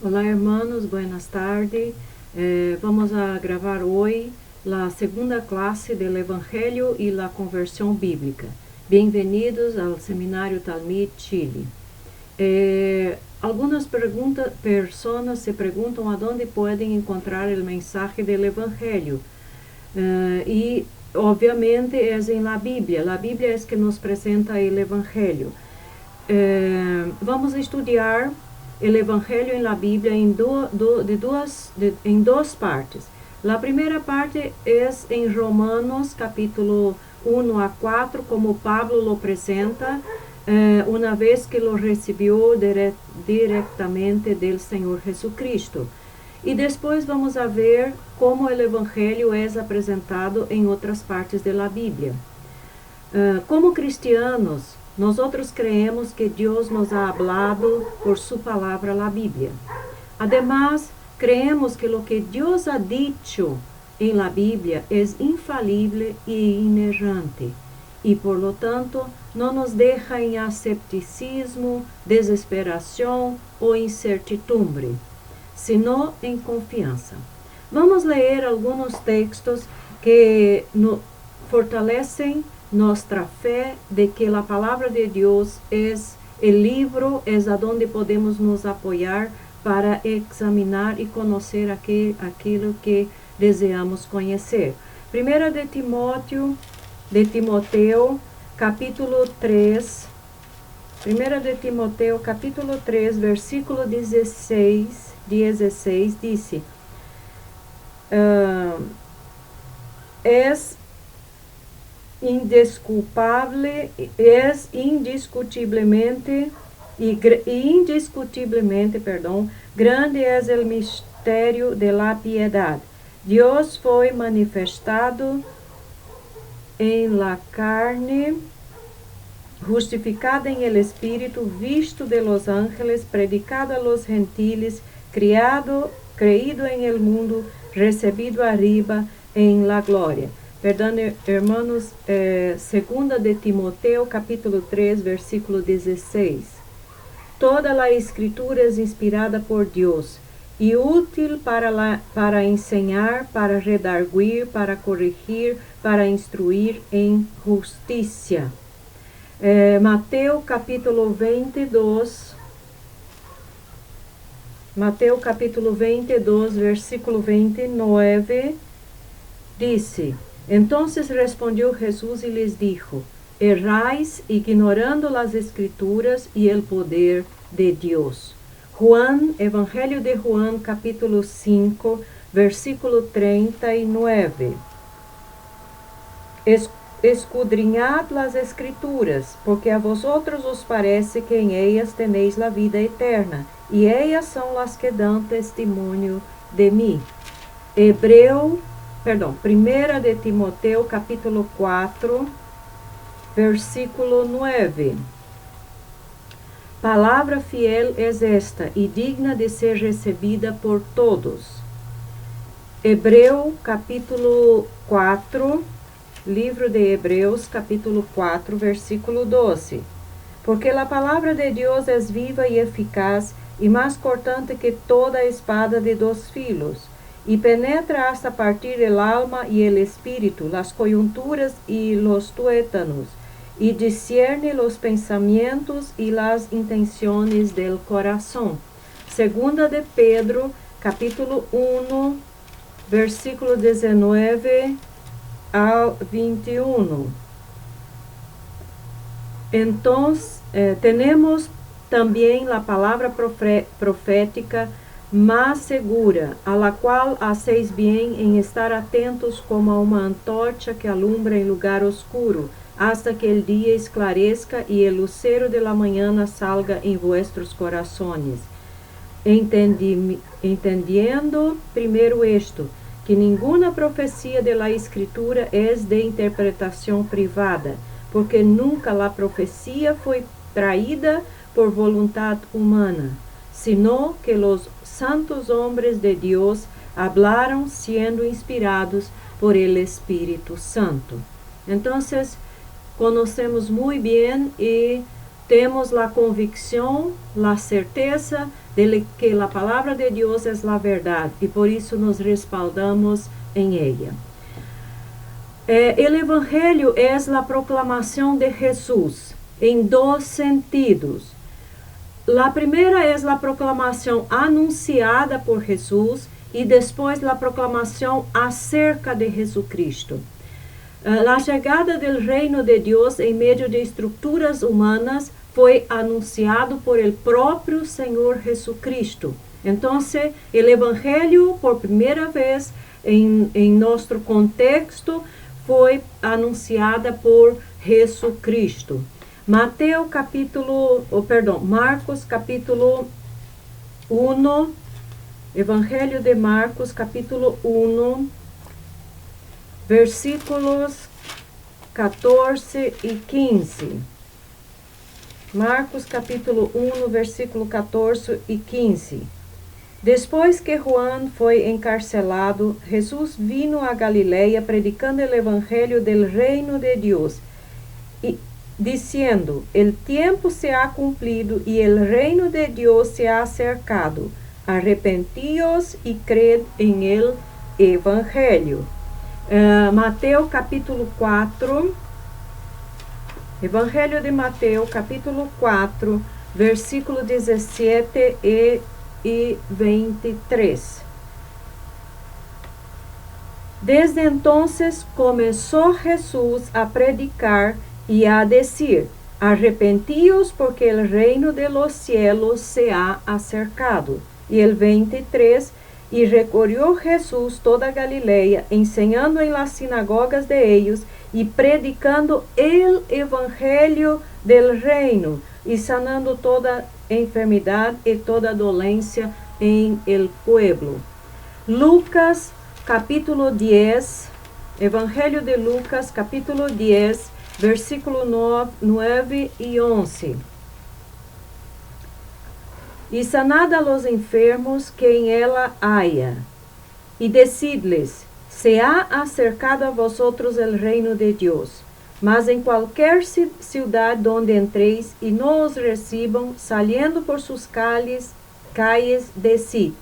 Olá, hermanos, buenas tardes. Vamos a gravar hoy la segunda clase del Evangelio y la conversión bíblica. Bienvenidos al Seminario Talmud Chile. Algunas personas se preguntan a dónde pueden encontrar el mensaje del Evangelio. Y obviamente es en la Biblia. La Biblia es que nos presenta el Evangelio. Vamos a estudiar o Evangelho em la Bíblia em duas partes. A primeira parte é em Romanos, capítulo 1 a 4, como Pablo lo presenta, uma vez que lo recibiu diretamente do Senhor Jesucristo. E depois vamos a ver como o Evangelho é apresentado em outras partes da Bíblia. Como cristianos, nós creemos que Deus nos ha hablado por su palabra, la Biblia. Además, creemos que lo que Dios ha dicho en la Biblia es infalible e inerrante, y por lo tanto no nos deja en escepticismo, desesperación o incertidumbre, sino en confianza. Vamos leer algunos textos que nos fortalecen nuestra fe de que la palabra de Dios es el libro, es a donde podemos nos apoyar para examinar y conocer aquilo que deseamos conocer. Primera de Timoteo, capítulo 3. Primera de Timoteo, capítulo 3, versículo 16 dice: grande es el misterio de la piedad. Dios fue manifestado en la carne, justificado en el Espíritu, visto de los ángeles, predicado a los gentiles, creído en el mundo, recibido arriba en la gloria. Perdão, hermanos, 2 de Timoteo, capítulo 3, versículo 16. Toda a escritura é inspirada por Deus e útil para ensinar, para redarguir, para corrigir, para instruir em justiça. Mateus, capítulo 22, versículo 29, disse: Entonces respondió Jesús y les dijo: Erráis ignorando las escrituras y el poder de Dios. Evangelio de Juan, capítulo 5, versículo 39. Escudriñad las escrituras, porque a vosotros os parece que en ellas tenéis la vida eterna, y ellas son las que dan testimonio de mí. Primera de Timoteo, capítulo 4, versículo 9. Palavra fiel es esta, e digna de ser recebida por todos. Hebreu, capítulo 4, livro de Hebreus, capítulo 4, versículo 12. Porque a palavra de Deus é viva e eficaz, e mais cortante que toda a espada de dos filos, y penetra hasta partir el alma y el espíritu, las coyunturas y los tuétanos, y discierne los pensamientos y las intenciones del corazón. Segunda de Pedro, capítulo 1, versículo 19 al 21. Entonces, tenemos también la palabra profética más segura, a la cual hacéis bien en estar atentos como a una antorcha que alumbra en lugar oscuro, hasta que el día esclarezca y el lucero de la mañana salga en vuestros corazones. Entendiendo primero esto, que ninguna profecía de la Escritura es de interpretación privada, porque nunca la profecía fue traída por voluntad humana, sino que los santos hombres de Dios hablaron siendo inspirados por el Espíritu Santo. Entonces, conocemos muy bien y temos a convicção, a certeza de que a palavra de Deus é a verdade e por isso nos respaldamos em ela. O Evangelho é a proclamação de Jesus em dois sentidos. A primeira é a proclamação anunciada por Jesus e depois a proclamação acerca de Jesucristo. A chegada do reino de Deus em meio de estruturas humanas foi anunciado por el próprio Senhor Jesucristo. Então, o Evangelho, por primeira vez em nosso contexto, foi anunciada por Jesucristo. Marcos capítulo 1, Evangelho de Marcos capítulo 1, versículos 14 e 15. Marcos capítulo 1, versículo 14 e 15. Depois que Juan foi encarcelado, Jesus vino a Galileia predicando o evangelho del reino de Deus e dizendo: el tiempo se ha cumplido y el reino de Dios se ha acercado. Arrepentíos y cred en el evangelho. Mateus capítulo 4, Evangelho de Mateus capítulo 4, versículo 17 e 23. Desde entonces começou Jesus a predicar e a dizer: arrepentíos porque el reino de los cielos se ha acercado. E el 23, e recorrió Jesús toda Galileia, enseñando en las sinagogas de ellos e predicando el evangelho del reino e sanando toda enfermidade e toda dolência en el pueblo. Lucas capítulo 10, Evangelho de Lucas capítulo 10, versículo 9 e 11. E sanad a los enfermos que en ella haya, e decidles: se ha acercado a vosotros el reino de Dios. Mas en qualquer ciudad donde entréis y no os reciban, saliendo por sus calles, decid: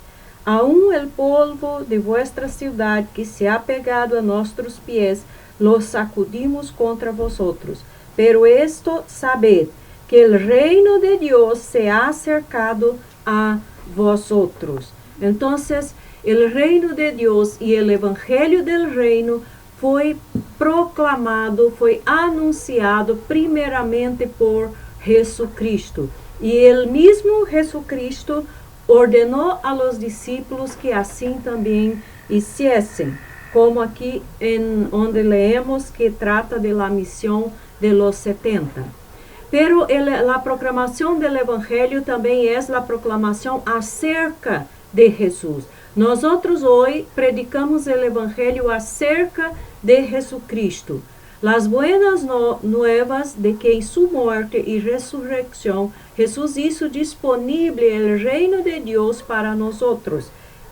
aún el polvo de vuestra ciudad que se ha pegado a nuestros pies, los sacudimos contra vosotros. Pero esto sabed, que el reino de Dios se ha acercado a vosotros. Entonces, el reino de Dios y el evangelho del reino foi proclamado, foi anunciado primeiramente por Jesucristo. E ele mesmo, Jesucristo, ordenou a los discípulos que assim também hiciessem, como aqui onde leemos que trata de la misión de los 70. Pero a proclamação do evangelho também é a proclamação acerca de Jesus. Nós hoje predicamos o evangelho acerca de Jesucristo. Las buenas nuevas de que em sua morte e ressurreição Jesus hizo disponível o reino de Deus para nós.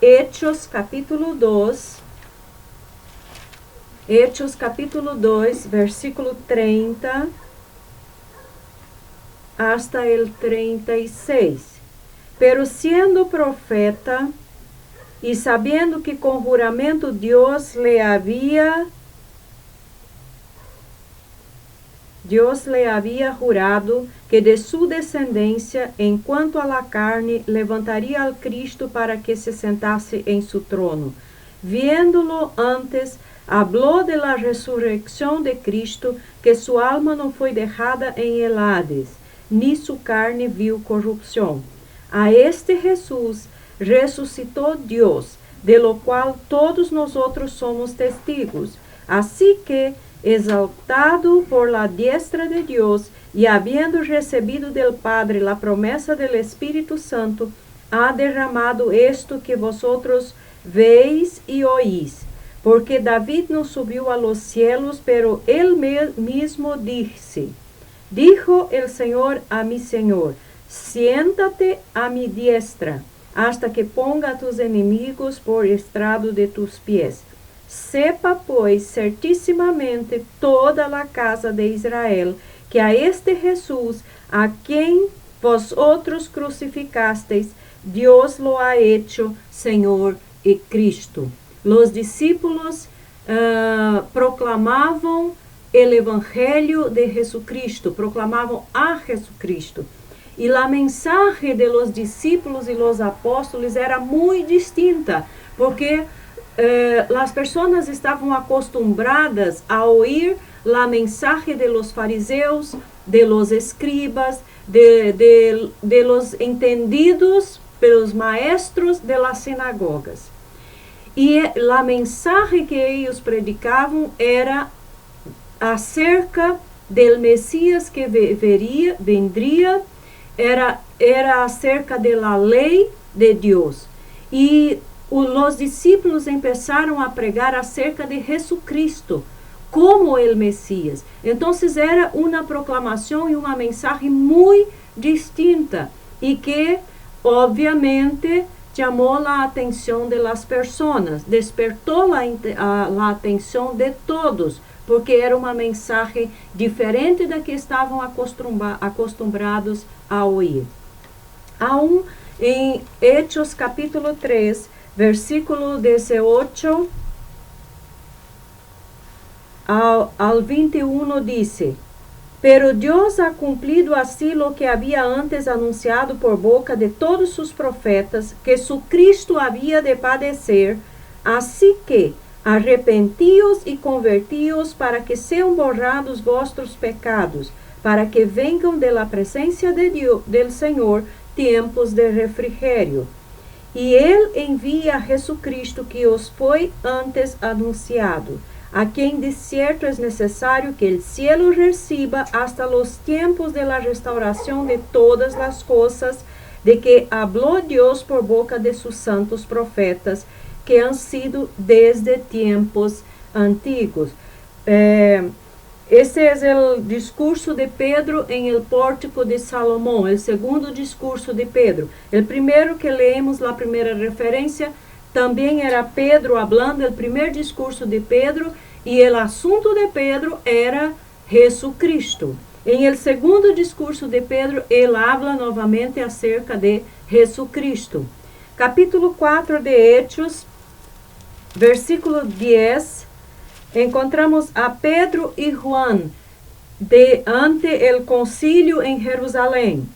Hechos capítulo 2, versículo 30 hasta el 36. Pero siendo profeta y sabiendo que con juramento Dios le había jurado que de su descendencia, en cuanto a la carne, levantaría al Cristo para que se sentase en su trono. Viéndolo antes, habló de la resurrección de Cristo, que su alma no fue dejada en el Hades, ni su carne viu corrupción. A este Jesús resucitó Dios, de lo cual todos nosotros somos testigos. Así que, exaltado por la diestra de Dios y habiendo recibido del Padre la promesa del Espíritu Santo, ha derramado esto que vosotros veis y oís. Porque David no subió a los cielos, pero él mismo dijo el Señor a mi Señor: siéntate a mi diestra, hasta que ponga a tus enemigos por estrado de tus pies. Sepa, pois, certissimamente toda a casa de Israel, que a este Jesús a quem vosotros crucificasteis, Dios lo ha hecho Señor y Cristo. Los discípulos proclamavam o Evangelho de Jesucristo, proclamavam a Jesucristo. E a mensagem de los discípulos e los apóstolos era muito distinta, porque as pessoas estavam acostumbradas a ouvir a mensagem de los fariseus, de los escribas, de los entendidos pelos maestros de las sinagogas. E a mensagem que eles predicavam era acerca del Messias que vendria, era acerca da lei de Deus. E os discípulos começaram a pregar acerca de Jesucristo como o Messias. Então, era uma proclamação e uma mensagem muito distinta e que, obviamente, chamou a atenção das pessoas, despertou a atenção de todos, porque era uma mensagem diferente da que estavam acostumbrados a ouvir. Aún em Hechos capítulo 3, versículo 18 al 21 dice: Pero Dios ha cumplido así lo que había antes anunciado por boca de todos sus profetas, que su Cristo había de padecer, así que arrepentíos y convertíos para que sean borrados vuestros pecados, para que vengan de la presencia de Dios, del Señor, tiempos de refrigerio. Y Él envía a Jesucristo que os foi antes anunciado, a quien de cierto es necesario que el cielo reciba hasta los tiempos de la restauración de todas las cosas, de que habló Dios por boca de sus santos profetas, que han sido desde tiempos antiguos. Esse é o discurso de Pedro em el pórtico de Salomão, o segundo discurso de Pedro. O primeiro que leemos, a primeira referência, também era Pedro hablando, o primeiro discurso de Pedro, e o assunto de Pedro era Jesucristo. Em el segundo discurso de Pedro, ele habla novamente acerca de Jesucristo. Capítulo 4 de Hechos, versículo 10, encontramos a Pedro e Juan ante el concilio em Jerusalém.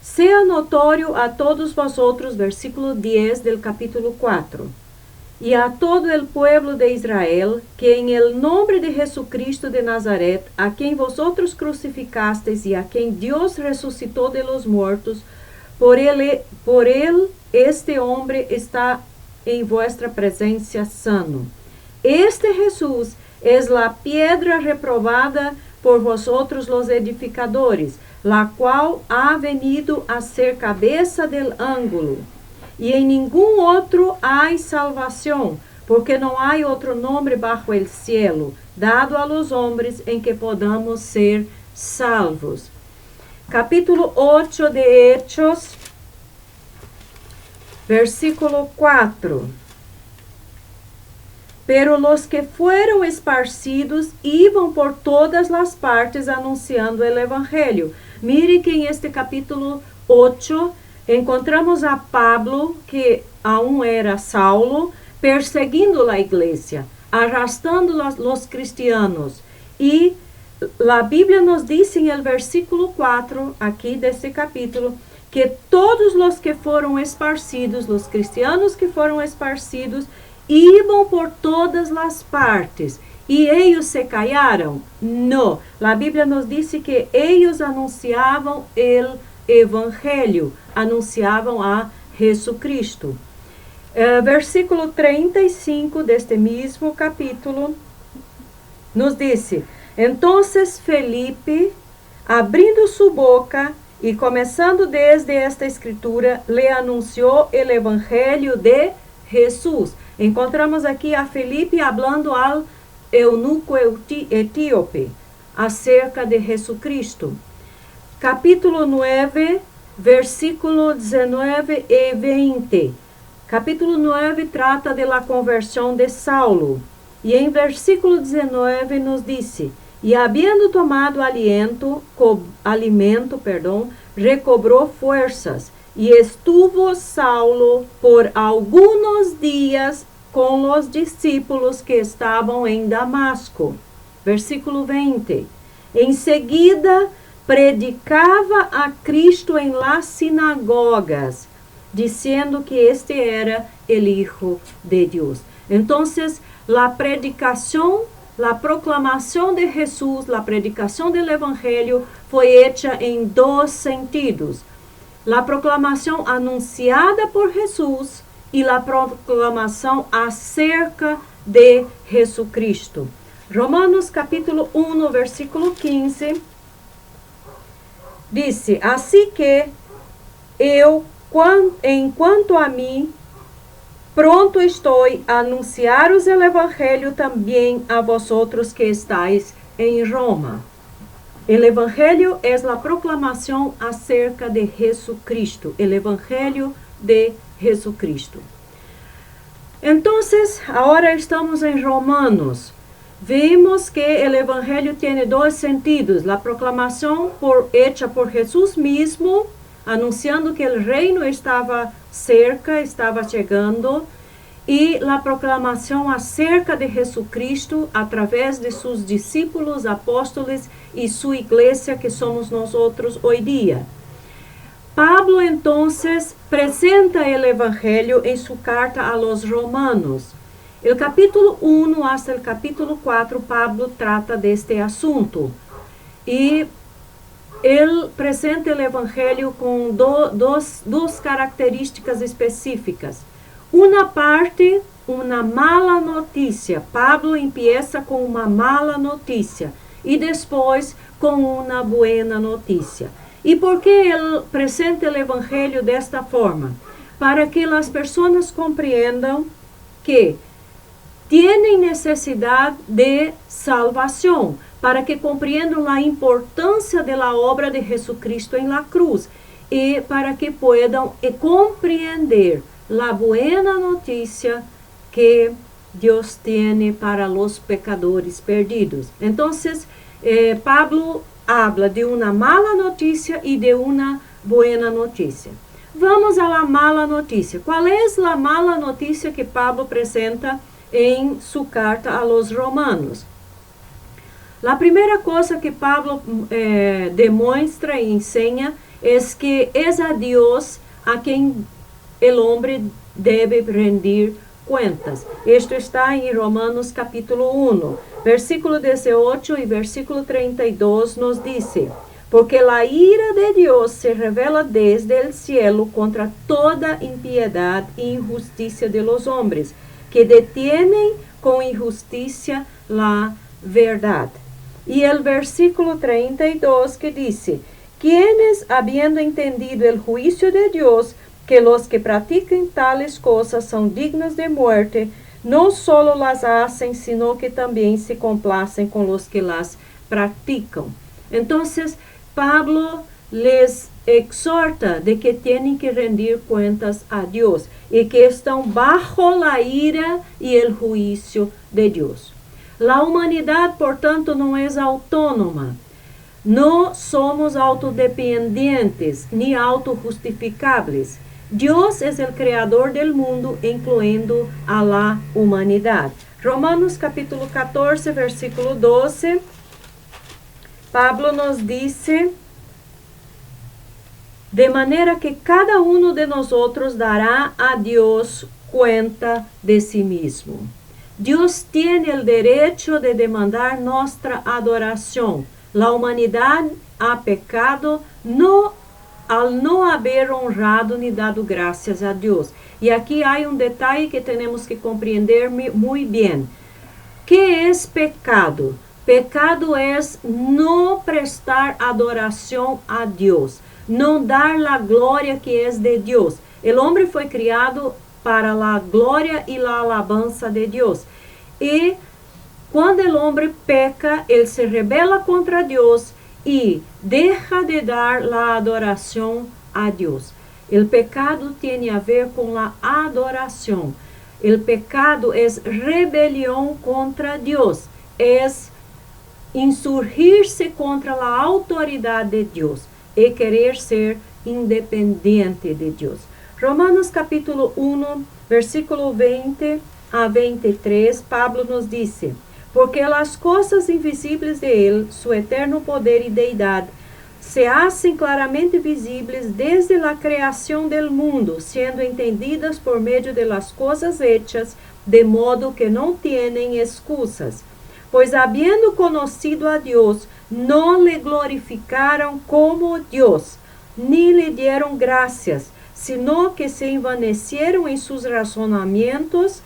Sea notório a todos vosotros, versículo 10 del capítulo 4, y a todo el pueblo de Israel, que en el nombre de Jesucristo de Nazaret, a quien vosotros crucificasteis y a quien Dios resucitó de los muertos, por él este hombre está en vuestra presencia sano. Este Jesús es la piedra reprobada por vosotros los edificadores, la cual ha venido a ser cabeza del ángulo. Y en ningún otro hay salvación, porque no hay otro nombre bajo el cielo, dado a los hombres en que podamos ser salvos. Capítulo 8 de Hechos, versículo 4. Pero los que fueron esparcidos iban por todas las partes anunciando el evangelio. Mire que en este capítulo 8 encontramos a Pablo, que aún era Saulo, perseguindo la iglesia, arrastando los cristianos. Y la Biblia nos dice en el versículo 4, aquí de este capítulo, que todos los que fueron esparcidos, los cristianos que fueron esparcidos, iban por todas las partes. ¿Y ellos se callaron? No. La Biblia nos dice que ellos anunciaban el evangelio, anunciaban a Jesucristo. Versículo 35 deste mismo capítulo nos dice: Entonces Felipe, abrindo su boca y comenzando desde esta escritura, le anunció el evangelio de Jesús. Encontramos aqui a Felipe hablando ao eunuco etíope acerca de Jesucristo. Capítulo 9, versículo 19 e 20. Capítulo 9 trata de la conversão de Saulo. E em versículo 19 nos dice: Y habiendo tomado alimento, recobró fuerzas, y estuvo Saulo por algunos días con los discípulos que estaban en Damasco. Versículo 20. Enseguida predicava a Cristo en las sinagogas, diciendo que este era el Hijo de Dios. Entonces, la predicación, la proclamación de Jesús, la predicación del Evangelio fue hecha en dos sentidos. La proclamación anunciada por Jesús y la proclamación acerca de Jesucristo. Romanos capítulo 1, versículo 15, dice, así que eu, en cuanto a mí, pronto estoy a anunciaros el Evangelio también a vosotros que estáis en Roma. El Evangelio es la proclamación acerca de Jesucristo, el Evangelio de Jesucristo. Entonces, ahora estamos en Romanos. Vemos que el Evangelio tiene dos sentidos. La proclamación hecha por Jesús mismo, anunciando que el reino estaba cerca, estaba llegando, y la proclamación acerca de Jesucristo a través de sus discípulos, apóstoles y su iglesia que somos nosotros hoy día. Pablo entonces presenta el Evangelio en su carta a los romanos. El capítulo 1 hasta el capítulo 4, Pablo trata de este asunto. Y él presenta el Evangelio con dos características específicas. Una parte, una mala noticia. Pablo empieza con una mala noticia y después con una buena noticia. ¿Y por qué él presenta el Evangelio de esta forma? Para que las personas comprendan que tienen necesidad de salvación, para que comprendan la importancia de la obra de Jesucristo en la cruz y para que puedan comprender la buena noticia que Dios tiene para los pecadores perdidos. Entonces, Pablo habla de una mala noticia y de una buena noticia. Vamos a la mala noticia. ¿Cuál es la mala noticia que Pablo presenta en su carta a los romanos? La primera cosa que Pablo demuestra y enseña es que es a Dios a quien el hombre debe rendir cuentas. Esto está en Romanos capítulo 1, versículo 18 y versículo 32 nos dice, porque la ira de Dios se revela desde el cielo contra toda impiedad e injusticia de los hombres, que detienen con injusticia la verdad. Y el versículo 32 que dice, quienes habiendo entendido el juicio de Dios, que los que practican tales cosas son dignos de muerte, no solo las hacen, sino que también se complacen con los que las practican. Entonces, Pablo les exhorta de que tienen que rendir cuentas a Dios y que están bajo la ira y el juicio de Dios. La humanidad, por tanto, no es autónoma. No somos autodependientes ni autojustificables. Dios es el creador del mundo, incluyendo a la humanidad. Romanos capítulo 14, versículo 12. Pablo nos dice, de manera que cada uno de nosotros dará a Dios cuenta de sí mismo. Dios tiene el derecho de demandar nuestra adoración. La humanidad ha pecado al no haber honrado ni dado gracias a Dios. Y aquí hay un detalle que tenemos que comprender muy bien. ¿Qué es pecado? Pecado es no prestar adoración a Dios, no dar la gloria que es de Dios. El hombre fue criado para la gloria y la alabanza de Dios. Y cuando el hombre peca, él se rebela contra Dios y deja de dar la adoración a Dios. El pecado tiene a ver con la adoración. El pecado es rebelión contra Dios. Es insurgir-se contra a autoridade de Deus e querer ser independente de Deus. Romanos capítulo 1, versículo 20 a 23, Pablo nos disse: porque as coisas invisíveis de Ele, su eterno poder e deidade, se hacen claramente visíveis desde a criação do mundo, sendo entendidas por meio de las coisas hechas, de modo que não tienen excusas. Pois, habiendo conocido a Deus, não le glorificaram como Deus, ni le dieron gracias, sino que se envanecieron em sus razonamientos,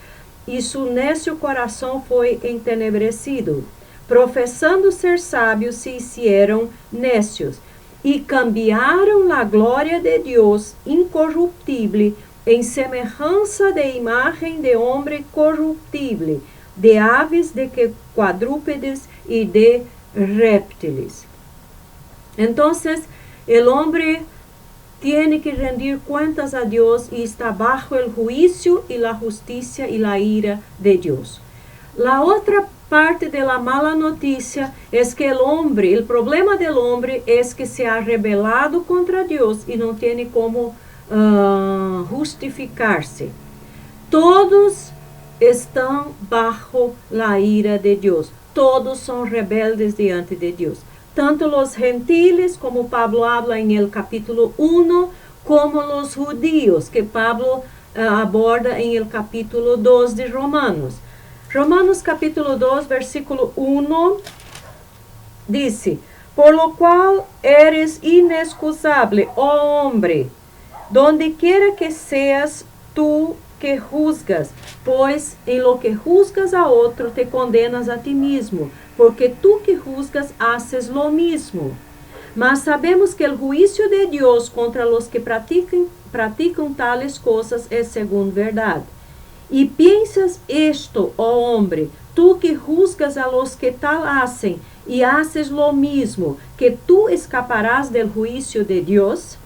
e su necio coração foi entenebrecido. Professando ser sábios, se hicieron necios, e cambiaram a glória de Deus incorruptível em semelhança de imagem de homem corruptível, de aves, de quadrúpedes e de réptiles. Então, o homem tem que rendir contas a Deus e está bajo o juízo e a justiça e a ira de Deus. A outra parte de la mala noticia es que el problema del hombre es que se ha rebelado contra Dios y no tiene como justificarse. Todos están bajo la ira de Dios. Todos son rebeldes diante de Dios. Tanto los gentiles, como Pablo habla en el capítulo 1, como los judíos, que Pablo aborda en el capítulo 2 de Romanos. Romanos capítulo 2, versículo 1, dice: por lo cual eres inexcusable, oh hombre, donde quiera que seas tú que juzgas, pues en lo que juzgas a otro te condenas a ti mismo, porque tú que juzgas haces lo mismo. Mas sabemos que el juicio de Dios contra los que practican tales cosas es según verdad. E piensas esto, oh hombre, tú que juzgas a los que tal hacen y haces lo mismo, que tú escaparás del juicio de Dios?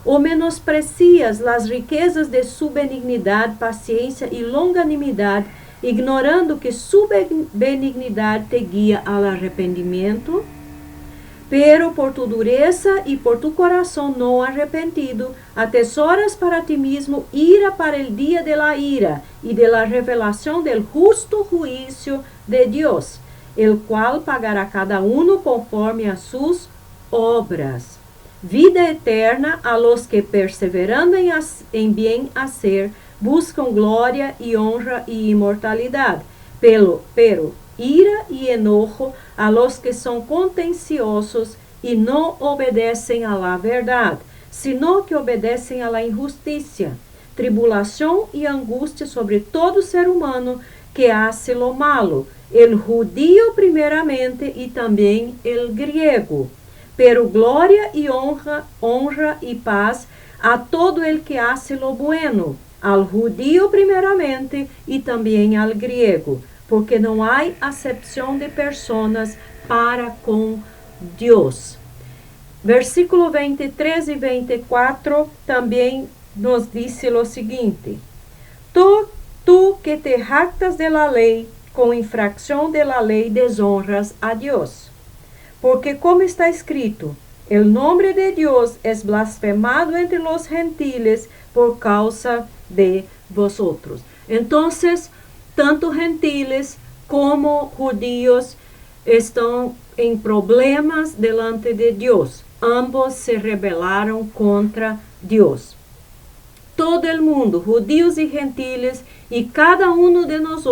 ¿O menosprecias las riquezas de su benignidad, paciencia y longanimidad, ignorando que su benignidad te guía al arrepentimiento? Pero por tu dureza y por tu corazón no arrepentido, atesoras para ti mismo ira para el día de la ira y de la revelación del justo juicio de Dios, el cual pagará cada uno conforme a sus obras. Vida eterna a los que perseverando en bien hacer, buscan gloria y honra y inmortalidad, pero ira y enojo a los que son contenciosos y no obedecen a la verdad, sino que obedecen a la injusticia, tribulación y angustia sobre todo ser humano que hace lo malo, el judío primeramente y también el griego. Pero gloria y honra y paz a todo el que hace lo bueno, al judío primeramente y también al griego, porque não há acepção de pessoas para com Deus. Versículo 23 e 24 também nos diz o seguinte: tu que te jactas de la lei, com infracção de la lei desonras a Deus. Porque como está escrito, el nombre de Deus es blasfemado entre los gentiles por causa de vosotros. Entonces, tanto gentiles como judíos estão em problemas delante de Deus. Ambos se rebelaram contra Deus. Todo el mundo, judíos e gentiles, e cada um de nós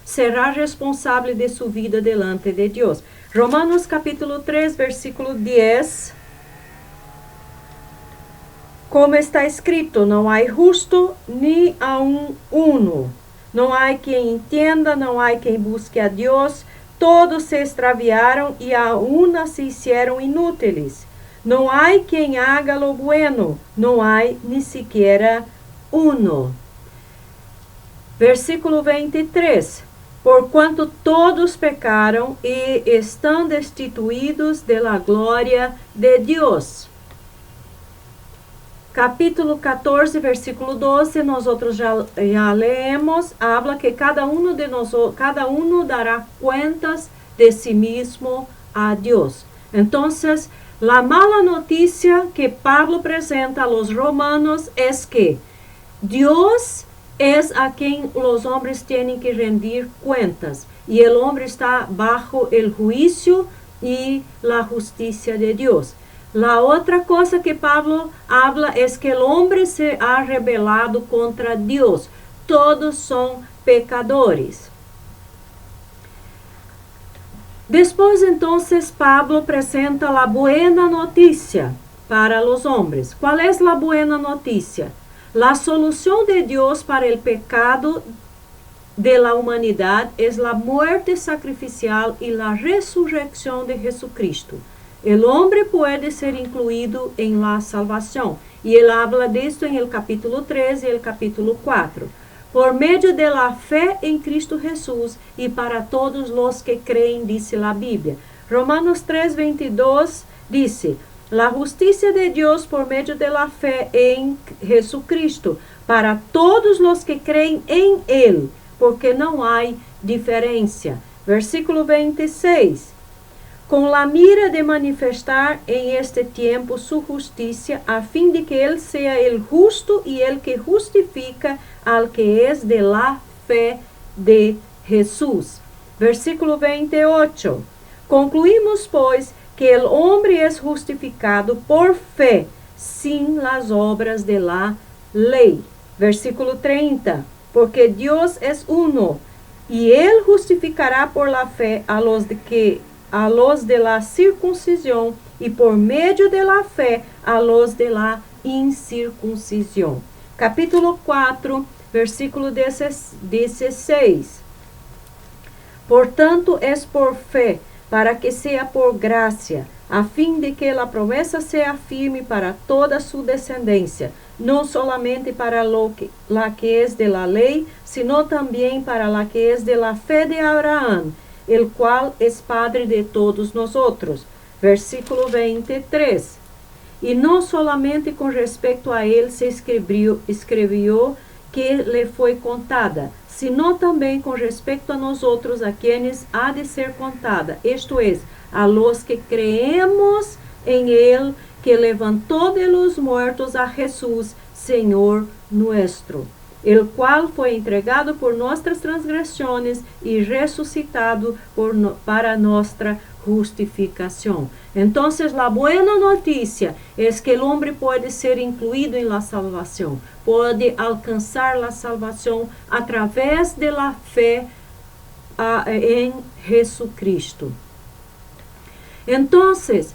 será responsável de sua vida delante de Deus. Romanos capítulo 3, versículo 10. Como está escrito, não há justo ni a uno. Não há quem entenda, não há quem busque a Deus. Todos se extraviaram e a una se hicieron inúteis. Não há quem haga lo bueno, não há ni siquiera uno. Versículo 23. Porquanto todos pecaram e estão destituídos de la glória de Deus. Capítulo 14, versículo 12, nós já leemos, habla que cada uno dará cuentas de sí mismo a Dios. Entonces, la mala noticia que Pablo presenta a los romanos es que Dios es a quien los hombres tienen que rendir cuentas y el hombre está bajo el juicio y la justicia de Dios. La otra cosa que Pablo habla es que el hombre se ha rebelado contra Dios. Todos son pecadores. Después entonces Pablo presenta la buena noticia para los hombres. ¿Cuál es la buena noticia? La solución de Dios para el pecado de la humanidad es la muerte sacrificial y la resurrección de Jesucristo. El hombre puede ser incluido en la salvación. Y él habla de esto en el capítulo 3 y el capítulo 4. Por medio de la fe en Cristo Jesús y para todos los que creen, dice la Biblia. Romanos 3:22 dice: la justicia de Dios por medio de la fe en Jesucristo, para todos los que creen en Él, porque no hay diferencia. Versículo 26. Con la mira de manifestar en este tiempo su justicia, a fin de que Él sea el justo y el que justifica al que es de la fe de Jesús. Versículo 28. Concluimos, pues, que el hombre es justificado por fe, sin las obras de la ley. Versículo 30. Porque Dios es uno, y Él justificará por la fe a los de la circuncisión, y por medio de la fe a los de la incircuncisión. Capítulo 4, versículo 16. Portanto, es por fe, para que sea por gracia, a fin de que la promesa sea firme para toda su descendencia, no solamente para la que es de la ley, sino también para la que es de la fe de Abraham, el cual es Padre de todos nosotros. Versículo 23. Y no solamente con respecto a él se escribió que le fue contada, sino también con respecto a nosotros, a quienes ha de ser contada, esto es, a los que creemos en él, que levantó de los muertos a Jesús, Señor nuestro, el cual fue entregado por nuestras transgresiones y resucitado para nuestra justificación. Entonces, la buena noticia es que el hombre puede ser incluido en la salvación, puede alcanzar la salvación a través de la fe en Jesucristo. Entonces,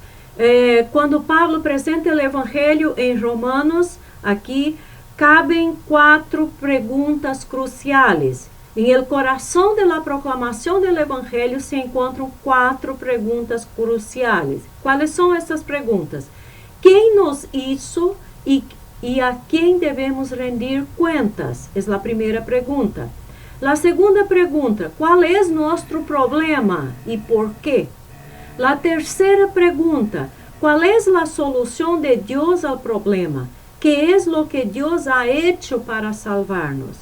cuando Pablo presenta el Evangelio en Romanos, aquí caben 4 preguntas cruciales. En el corazón de la proclamación del Evangelio se encuentran 4 preguntas cruciales. ¿Cuáles son estas preguntas? ¿Quién nos hizo y a quién debemos rendir cuentas? Es la primera pregunta. La segunda pregunta, ¿cuál es nuestro problema y por qué? La tercera pregunta, ¿cuál es la solución de Dios al problema? ¿Qué es lo que Dios ha hecho para salvarnos?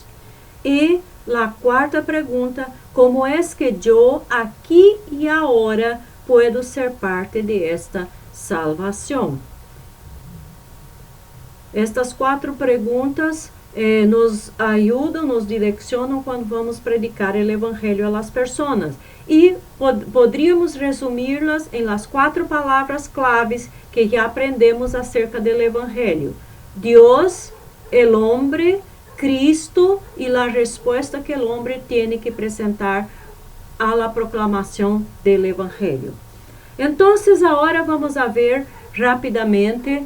Y la cuarta pregunta, ¿cómo es que yo aquí y ahora puedo ser parte de esta salvación? Estas 4 preguntas nos ayudan, nos direccionan cuando vamos a predicar el Evangelio a las personas. Y podríamos resumirlas en las 4 palabras claves que ya aprendemos acerca del Evangelio: Dios, el hombre, Cristo y la respuesta que el hombre tiene que presentar a la proclamación del Evangelio. Entonces, ahora vamos a ver rápidamente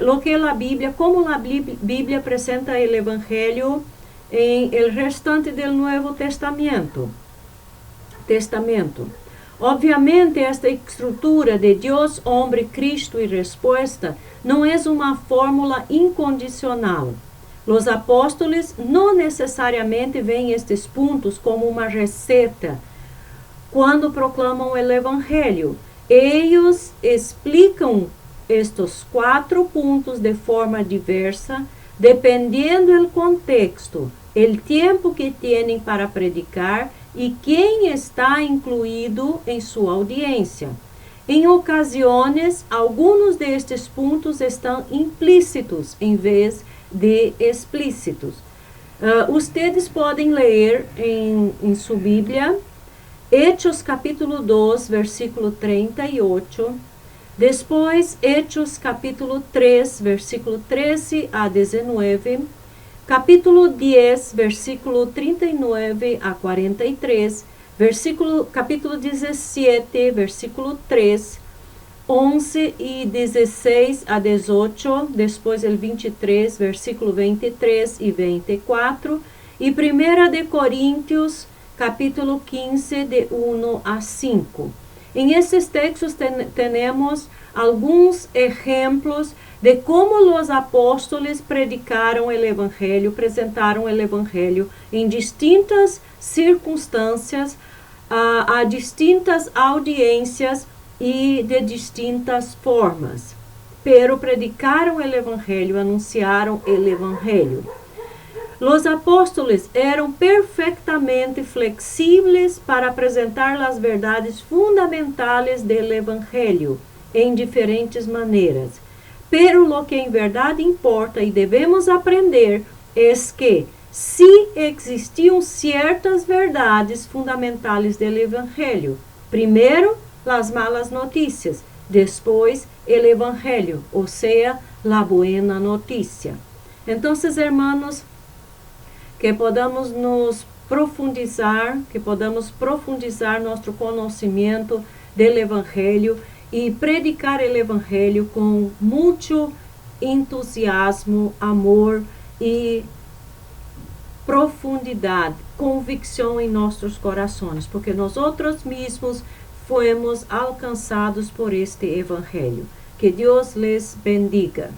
lo que la Biblia, cómo la Biblia presenta el Evangelio en el restante del Nuevo Testamento. Obviamente, esta estructura de Dios, hombre, Cristo y respuesta no es una fórmula incondicional. Los apóstoles no necesariamente ven estes puntos como uma receta quando proclamam o Evangelho. Eles explicam estes 4 pontos de forma diversa, dependendo do contexto, o tempo que têm para predicar e quem está incluído em sua audiência. Em ocasiões, alguns destes pontos estão implícitos em vez de explícitos. Ustedes podem ler em sua Bíblia, Hechos capítulo 2, versículo 38, depois Hechos capítulo 3, versículo 13 a 19, capítulo 10, versículo 39 a 43, capítulo 17, versículo 3, 11 e 16 a 18, depois o 23, versículo 23 e 24, e 1 de Coríntios, capítulo 15, de 1 a 5. Em esses textos temos alguns exemplos de como os apóstolos predicaram o Evangelho, apresentaram o Evangelho em distintas circunstâncias, a distintas audiências e de distintas formas. Pero predicaram o Evangelho, anunciaram o Evangelho. Os apóstolos eram perfeitamente flexíveis para apresentar as verdades fundamentais do Evangelho em diferentes maneiras. Pero lo que em verdade importa e devemos aprender é que se existiam certas verdades fundamentais do Evangelho, primeiro, as malas notícias, depois, o Evangelho, ou seja, a buena notícia. Então, hermanos, que podamos profundizar nosso conhecimento do Evangelho e predicar o Evangelho com muito entusiasmo, amor e profundidade, convicção em nossos corações, porque nós outros mesmos fomos alcançados por este Evangelho. Que Deus les bendiga.